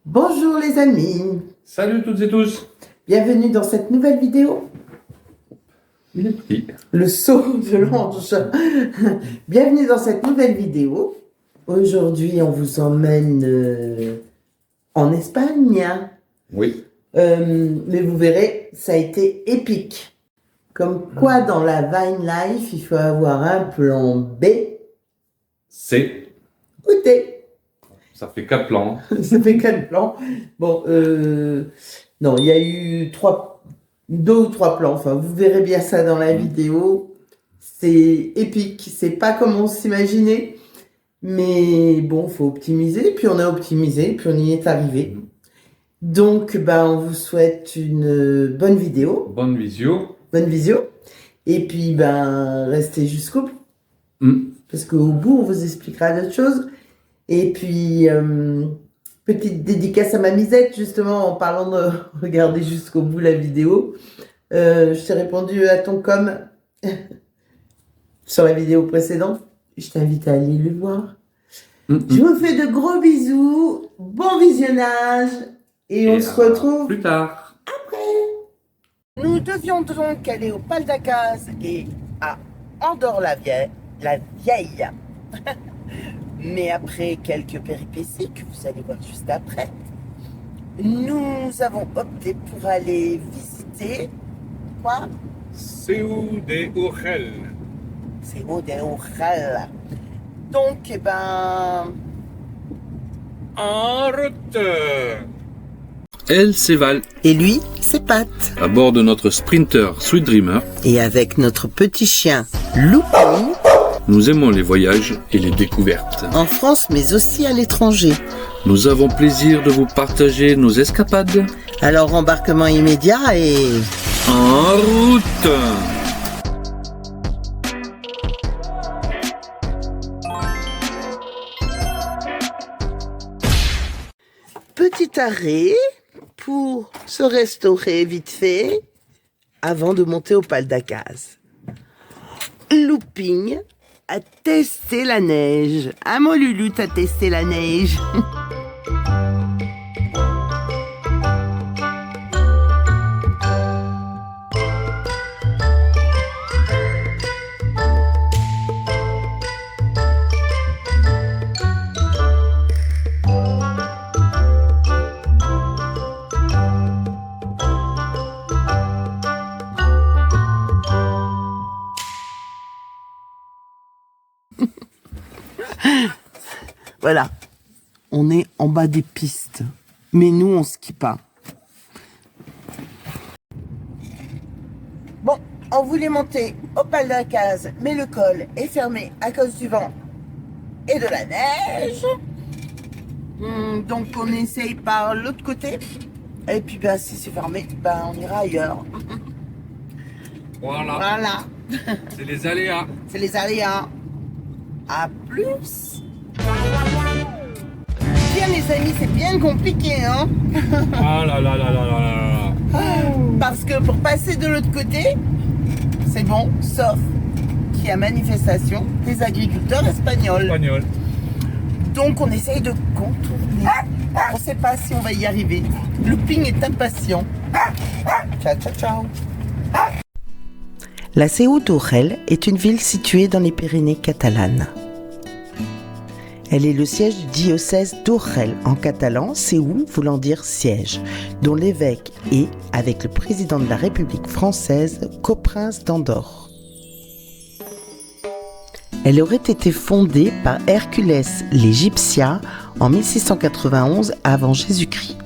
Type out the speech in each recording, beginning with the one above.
Bonjour les amis, Salut toutes et tous. bienvenue dans cette nouvelle vidéo. Il est petit. Le saut de l'ange. Bienvenue dans cette nouvelle vidéo. Aujourd'hui, on vous emmène en Espagne. Oui. Mais vous verrez, ça a été épique. Comme quoi, dans la Vine Life, il faut avoir un plan B C'est. ou D. Ça fait 4 plans. Ça fait quel plan? Bon, non, il y a eu deux ou trois plans. Enfin, vous verrez bien ça dans la vidéo. C'est épique. C'est pas comme on s'imaginait. Mais bon, faut optimiser. Puis on a optimisé. Puis on y est arrivé. Donc, on vous souhaite une bonne vidéo. Bonne visio. Bonne visio. Et puis, restez jusqu'au bout. Parce qu'au bout, on vous expliquera d'autres choses. Et puis, petite dédicace à ma Misette, justement, en parlant de regarder jusqu'au bout la vidéo. Je t'ai répondu à ton com sur la vidéo précédente. Je t'invite à aller le voir. Je vous fais de gros bisous, bon visionnage, et on se retrouve plus tard. après. Nous devions donc aller au Pal d'Acaz et à Andorre-la-Vieille. Mais après quelques péripéties que vous allez voir juste après, nous avons opté pour aller visiter quoi? Seu de Urgel. C'est Seu de Urgel. Donc, En route. Elle, c'est Val. et lui, c'est Pat. À bord de notre Sprinter Sweet Dreamer, Et avec notre petit chien Louping, nous aimons les voyages et les découvertes. en France mais aussi à l'étranger. Nous avons plaisir de vous partager nos escapades. Alors, embarquement immédiat et... En route. Petit arrêt pour se restaurer vite fait avant de monter au Pal d'Acaz. Looping a testé la neige. Ah, mon Lulu, t'as testé la neige. Voilà, on est en bas des pistes, mais nous on skie pas. Bon, on voulait monter au Pal d'Acaz, mais le col est fermé à cause du vent et de la neige. Donc on essaye par l'autre côté, et puis si c'est fermé, on ira ailleurs. Voilà. C'est les aléas. C'est les aléas. À plus. Bien les amis, c'est bien compliqué, hein. Ah là là là là là là. Parce que pour passer de l'autre côté, c'est bon, sauf qu'il y a manifestation des agriculteurs espagnols. Espagnol. Donc on essaye de contourner. On ne sait pas si on va y arriver. Looping est impatient. Ciao, ciao, ciao. La Seu d'Urgel est une ville située dans les Pyrénées catalanes. Elle est le siège du diocèse d'Urgel en catalan, Seu voulant dire siège, dont l'évêque est, avec le président de la République française, coprince d'Andorre. Elle aurait été fondée par Hercules l'Égyptien en 1691 avant Jésus-Christ.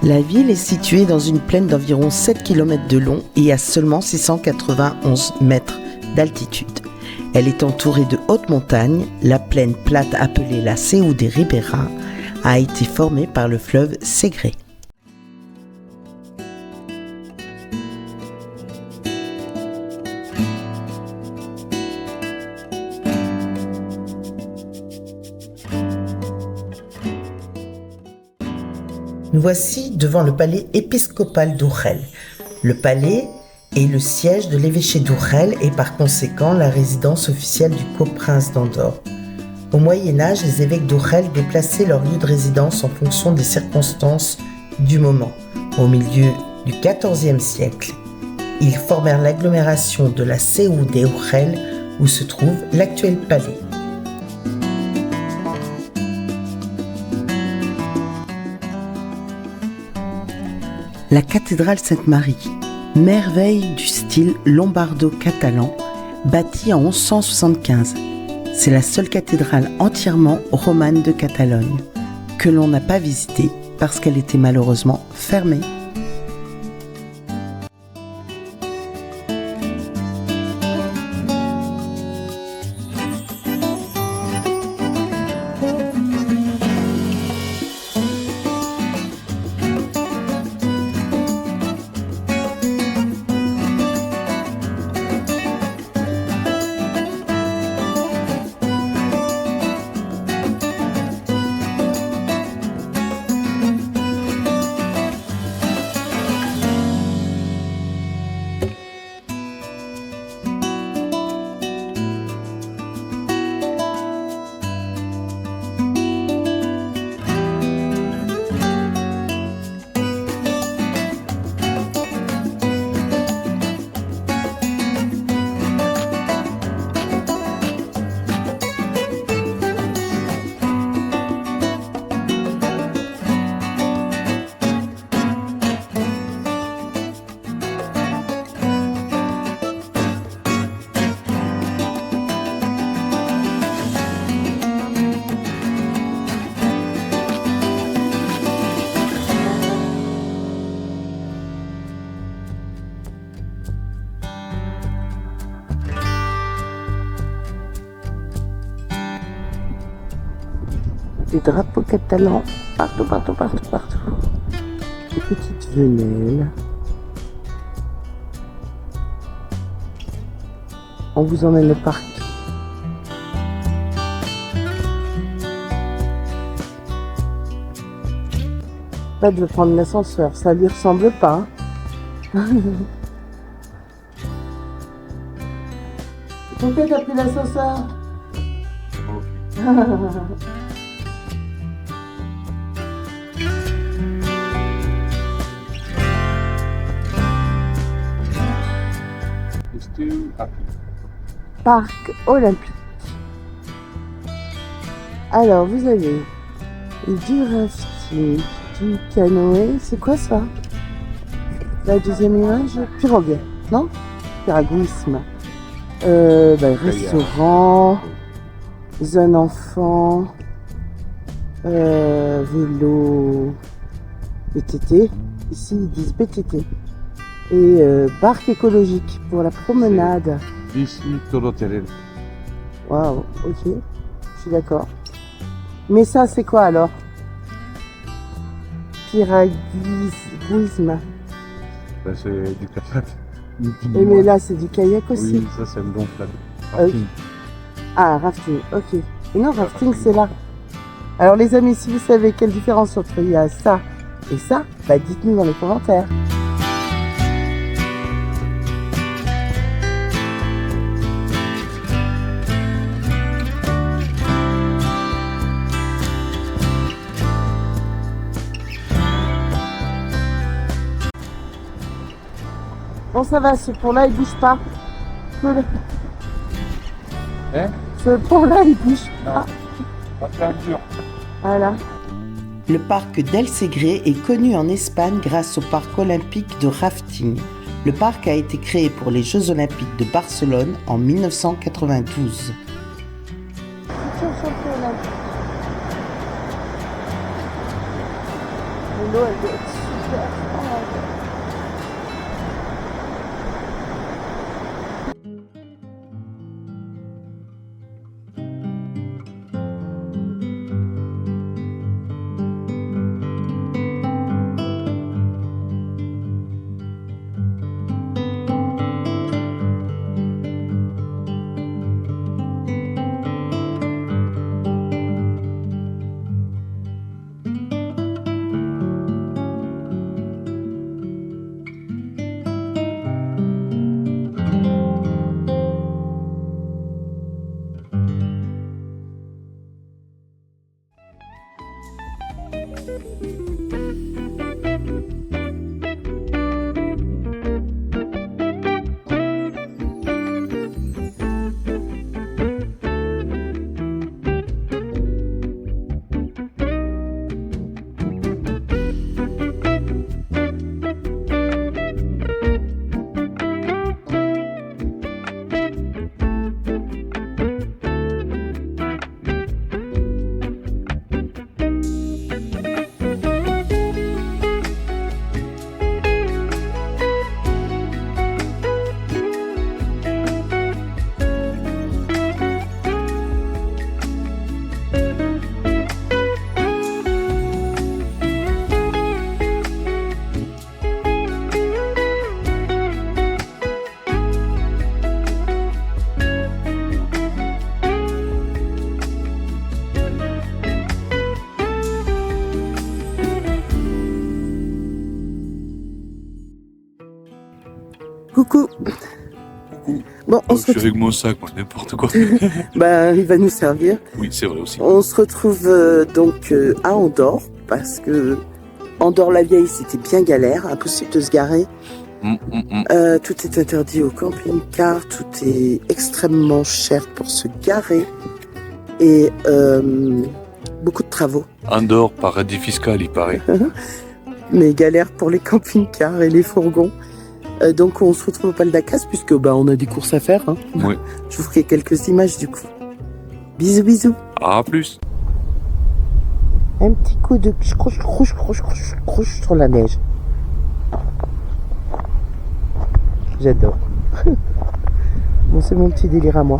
La ville est située dans une plaine d'environ 7 km de long et à seulement 691 mètres d'altitude. Elle est entourée de hautes montagnes. La plaine plate appelée la Seu de Ribera a été formée par le fleuve Segre. Nous voici devant le palais épiscopal d'Urgel. Le palais est le siège de l'évêché d'Urgel et par conséquent la résidence officielle du coprince d'Andorre. Au Moyen-Âge, les évêques d'Urgell déplaçaient leur lieu de résidence en fonction des circonstances du moment. Au milieu du XIVe siècle, ils formèrent l'agglomération de la Seu d'Urgell, où se trouve l'actuel palais. La cathédrale Sainte-Marie, merveille du style lombardo-catalan, bâtie en 1175. C'est la seule cathédrale entièrement romane de Catalogne, que l'on n'a pas visitée parce qu'elle était malheureusement fermée. Des drapeaux catalans partout. Des petites venelles. On vous emmène au parc. Là, je vais prendre l'ascenseur. Ça lui ressemble pas. Pourquoi t'as pris l'ascenseur? Parc olympique. Alors, vous avez du rafting, du canoë. C'est quoi ça? La deuxième image? Pirogue, non? Piragouisme. Restaurant, zone enfant, vélo, BTT. Ici, ils disent BTT. Et parc écologique pour la promenade. Ici, Toroterel. Waouh, ok, je suis d'accord. Mais ça, c'est quoi alors? Piragouisme. C'est du kayak. Mais là, c'est du kayak aussi. Oui, ça, c'est le gonflable. Rafting. Ah, rafting, ok. Et non, rafting, c'est là. Alors, les amis, si vous savez quelle différence entre il y a ça et ça, bah, dites-nous dans les commentaires. Bon, ça va, ce pont-là, il bouge pas. Ce pont-là, il bouge pas. Voilà. Le parc d'El Segre est connu en Espagne grâce au parc olympique de rafting. Le parc a été créé pour les Jeux olympiques de Barcelone en 1992. L'eau, elle doit être super froide. Coucou. Bon, on se Je suis retrouve. avec mon sac, moi, n'importe quoi. Bah, il va nous servir. Oui, c'est vrai aussi. On se retrouve donc à Andorre parce que Andorre-la-Vieille c'était bien galère, impossible de se garer. Tout est interdit au camping-car, tout est extrêmement cher pour se garer et beaucoup de travaux. Andorre, paradis fiscal, il paraît. Mais galère pour les camping-cars et les fourgons. Donc on se retrouve au Pal d'Acas puisque on a des courses à faire. Hein. Oui. Je vous ferai quelques images du coup. Bisous bisous. À plus. Un petit coup de croche sur la neige. J'adore. Bon, c'est mon petit délire à moi.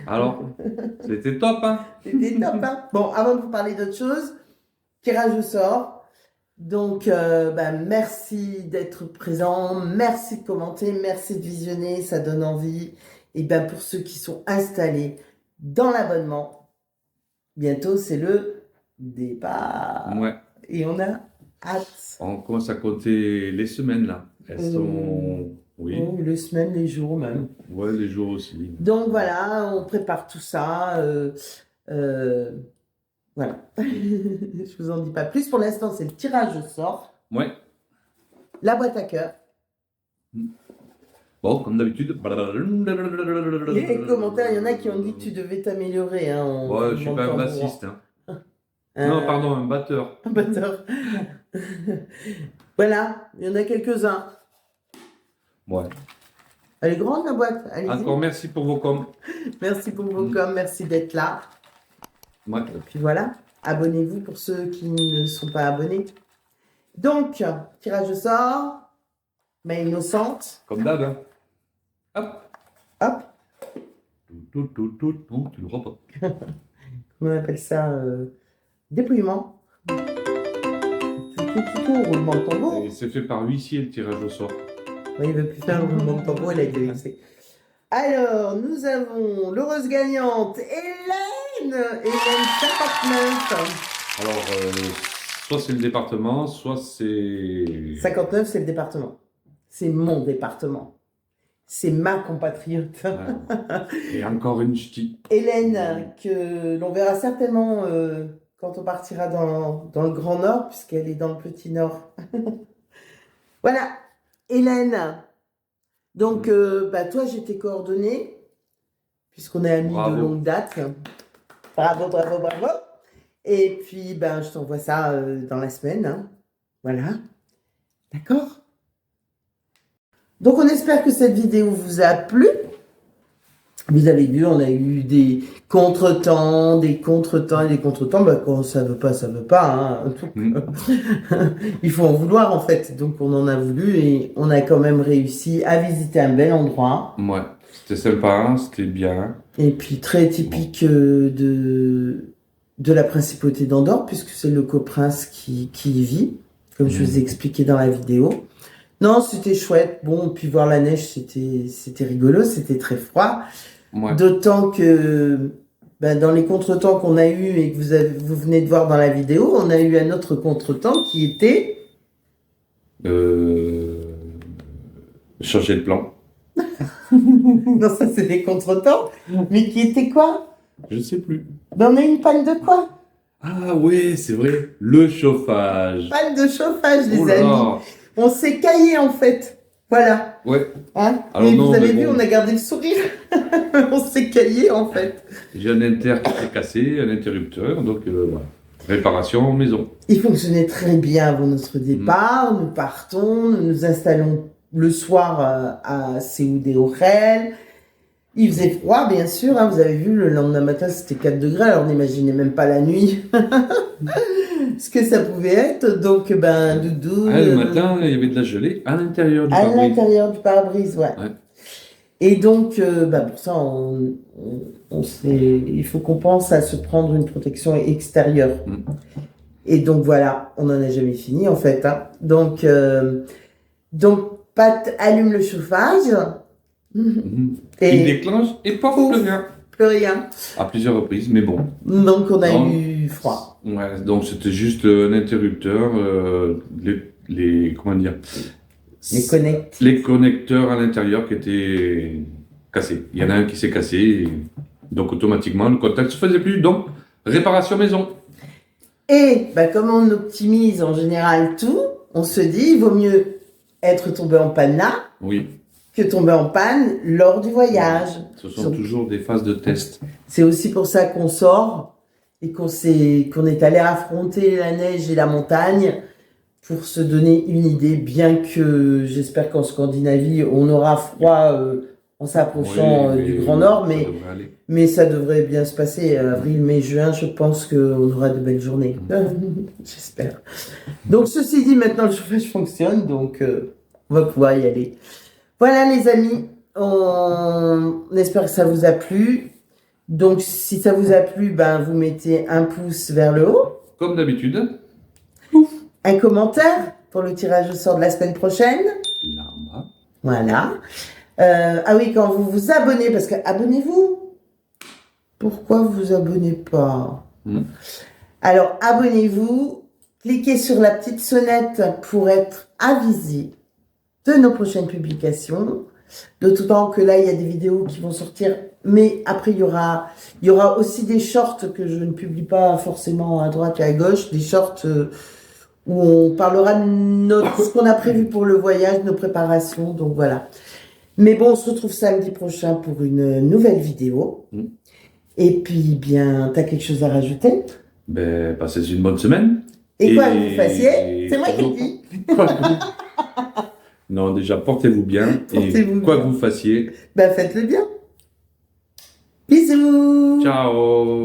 Alors, c'était top, hein? C'était top, hein? Bon, avant de vous parler d'autre chose, tirage au sort. Donc, merci d'être présent, merci de commenter, merci de visionner, ça donne envie. Et pour ceux qui sont installés dans l'abonnement, bientôt c'est le départ. Ouais. Et on a hâte. On commence à compter les semaines, là. Elles sont... Oui. Oh, les semaines, les jours même. Ouais, les jours aussi. Donc voilà, on prépare tout ça. Voilà. Je vous en dis pas plus. Pour l'instant, c'est le tirage au sort. Ouais. La boîte à cœur. Bon, comme d'habitude. Les commentaires, il y en a qui ont dit que tu devais t'améliorer. Hein, ouais, je suis pas un bassiste. Hein. Non, pardon, un batteur. Un batteur. Voilà, il y en a quelques-uns. Ouais. Elle est grande la boîte, allez-y. Encore merci pour vos coms. Merci pour vos coms, merci d'être là. Ouais. Et puis voilà, abonnez-vous pour ceux qui ne sont pas abonnés. Donc, tirage au sort, main innocente. Comme d'hab. Hein. Hop. Hop, Non, tu l'auras pas. on appelle ça dépouillement. Roulement de tambour. Et c'est fait par huissier le tirage au sort. Oui, il ne veut plus faire le roulement de tambour, il a été vexé. Alors, nous avons l'heureuse gagnante, Hélène. Hélène 59. Alors, soit c'est le département, soit c'est. 59, c'est le département. C'est mon département. C'est ma compatriote. Et encore une ch'ti. Hélène, que l'on verra certainement quand on partira dans le Grand Nord, puisqu'elle est dans le Petit Nord. Voilà, Hélène. Donc, toi, j'ai tes coordonnées, puisqu'on est amis Bravo. de longue date. Bravo, bravo, bravo. Et puis, je t'envoie ça dans la semaine. Hein. Voilà. D'accord? Donc, on espère que cette vidéo vous a plu. Vous avez vu, on a eu des contretemps, et des contretemps. Quand ça veut pas, ça veut pas. Hein. Il faut en vouloir, en fait. Donc, on en a voulu et on a quand même réussi à visiter un bel endroit. Ouais, c'était sympa, c'était bien. Et puis, très typique de la principauté d'Andorre, puisque c'est le coprince qui y vit, comme je vous ai expliqué dans la vidéo. Non, c'était chouette. Bon, puis voir la neige, c'était rigolo, c'était très froid. Ouais. D'autant que dans les contretemps qu'on a eu et que vous venez de voir dans la vidéo, on a eu un autre contretemps qui était... Changer de plan. Non, ça c'est des contretemps. Mais qui était quoi? Je sais plus. On a eu une panne de quoi? Ah oui, c'est vrai. Le chauffage. Panne de chauffage, les Oh là amis. là. On s'est caillé en fait. Voilà. Ouais. Hein? Alors Et non, vous avez mais vu, bon. on a gardé le sourire. On s'est caillé en fait. J'ai un inter qui s'est cassé, un interrupteur, donc voilà. Réparation maison. Il fonctionnait très bien avant notre départ. Nous partons, nous nous installons le soir à Séoudé-Orel. Il faisait froid, bien sûr. Hein, vous avez vu, le lendemain matin, c'était 4 degrés. Alors, n'imaginez même pas la nuit ce que ça pouvait être. Donc, doudou. Le matin, il y avait de la gelée à l'intérieur du À pare-brise. l'intérieur du pare-brise, ouais. Et donc, pour ça, il faut qu'on pense à se prendre une protection extérieure. Et donc, voilà, on n'en a jamais fini, en fait. Hein. Donc, Pat allume le chauffage. Il déclenche et pof, plus rien. Plus rien. À plusieurs reprises, mais bon. Donc, on a eu froid. Ouais, donc c'était juste un interrupteur, comment dire, les connecteurs à l'intérieur qui étaient cassés. Il y en a un qui s'est cassé, et donc automatiquement le contact se faisait plus. Donc réparation maison. Et comme on optimise en général tout, on se dit il vaut mieux être tombé en panne là. Oui. Que tomber en panne lors du voyage. Ce sont toujours des phases de test. C'est aussi pour ça qu'on sort et qu'on est allé affronter la neige et la montagne pour se donner une idée, bien que j'espère qu'en Scandinavie, on aura froid en s'approchant du Grand Nord, mais ça devrait bien se passer. Avril, mai, juin, je pense qu'on aura de belles journées. J'espère. Donc, ceci dit, maintenant le chauffage fonctionne, donc on va pouvoir y aller. Voilà les amis, on espère que ça vous a plu. Donc si ça vous a plu, vous mettez un pouce vers le haut. Comme d'habitude. Un commentaire pour le tirage au sort de la semaine prochaine. Là-bas. Voilà. Ah oui, quand vous vous abonnez, parce que abonnez-vous. Pourquoi vous vous abonnez pas? Alors abonnez-vous, cliquez sur la petite sonnette pour être avisé de nos prochaines publications. D'autant temps que là, il y a des vidéos qui vont sortir, mais après, il y aura aussi des shorts que je ne publie pas forcément à droite et à gauche, des shorts où on parlera de ce qu'on a prévu pour le voyage, nos préparations, donc voilà. Mais bon, on se retrouve samedi prochain pour une nouvelle vidéo. Et puis, t'as quelque chose à rajouter? Passez une bonne semaine. Et quoi que vous fassiez, c'est moi qui le dis. Non, déjà, portez-vous bien. Et quoi que vous fassiez, faites-le bien. Bisous. Ciao.